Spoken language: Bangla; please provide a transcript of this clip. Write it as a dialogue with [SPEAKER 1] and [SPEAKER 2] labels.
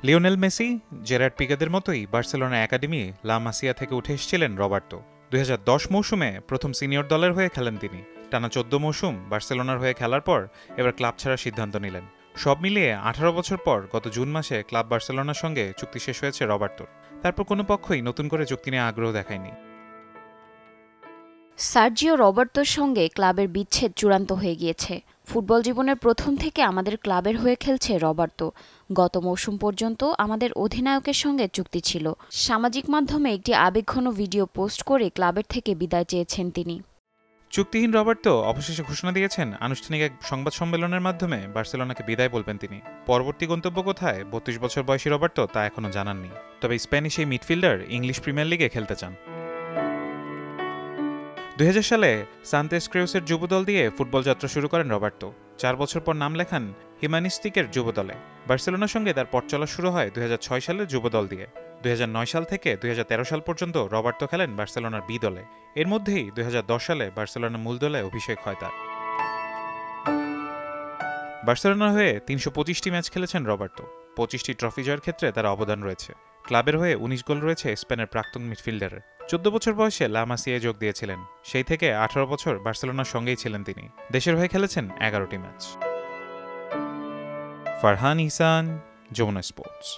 [SPEAKER 1] লিওনেল মেসি, জেরার্ড পিকেদের মতোই বার্সেলোনা একাডেমি লা মাসিয়া থেকে উঠে এসেছিলেন রবার্তো। ২০১০ মৌসুমে প্রথম সিনিয়র দলের হয়ে খেলেন তিনি। টানা ১৪ মৌসুম বার্সেলোনার হয়ে খেলার পর এবার ক্লাব ছাড়ার সিদ্ধান্ত নিলেন। সব মিলিয়ে ১৮ বছর পর গত জুন মাসে ক্লাব বার্সেলোনার সঙ্গে চুক্তি শেষ হয়েছে রবার্তোর। তারপর কোনো পক্ষই নতুন করে চুক্তি নিয়ে আগ্রহ দেখায়নি।
[SPEAKER 2] সার্জিও রবার্তোর সঙ্গে ক্লাবের বিচ্ছেদ চূড়ান্ত হয়ে গিয়েছে। ফুটবল জীবনের প্রথম থেকে আমাদের ক্লাবের হয়ে খেলছে রবার্তো। গত মৌসুম পর্যন্ত আমাদের অধিনায়কের সঙ্গে চুক্তি ছিল। সামাজিক মাধ্যমে একটি আবেগঘন ভিডিও পোস্ট করে ক্লাবের থেকে বিদায় চেয়েছেন তিনি।
[SPEAKER 1] চুক্তিহীন রবার্তো অবশেষে ঘোষণা দিয়েছেন আনুষ্ঠানিক এক সংবাদ সম্মেলনের মাধ্যমে বার্সেলোনাকে বিদায় বলবেন তিনি। পরবর্তী গন্তব্য কোথায় ৩২ বছর বয়সী রবার্তো তা এখনও জানাননি। তবে স্প্যানিশ এই মিডফিল্ডার ইংলিশ প্রিমিয়ার লিগে খেলতে চান। ২০০০ সালে সান্তেস ক্রেউসের যুবদল দিয়ে ফুটবল যাত্রা শুরু করেন রবার্তো। ৪ বছর পর নাম লেখান হিউম্যানিস্টিকের যুবদলে। বার্সেলোনার সঙ্গে তার পথ চলা শুরু হয় ২০০৬ সালের যুবদল দিয়ে। ২০০৯ সাল থেকে ২০১৩ সাল পর্যন্ত রবার্তো খেলেন বার্সেলোনার বি দলে। এর মধ্যেই ২০১০ সালে বার্সেলোনার মূল দলে অভিষেক হয় তার। বার্সেলোনার হয়ে ৩২৫টি ম্যাচ খেলেছেন রবার্তো। ২৫টি ট্রফি জয়ের ক্ষেত্রে তার অবদান রয়েছে। ক্লাবের হয়ে ১৯ গোল রয়েছে স্পেনের প্রাক্তন মিডফিল্ডারের। ১৪ বছর বয়সে লা মাসিয়ায় যোগ দিয়েছিলেন। সেই থেকে ১৮ বছর বার্সেলোনার সঙ্গেই ছিলেন তিনি। দেশের হয়ে খেলেছেন ১১টি ম্যাচ। ফারহান ইহসান, যমুনা স্পোর্টস।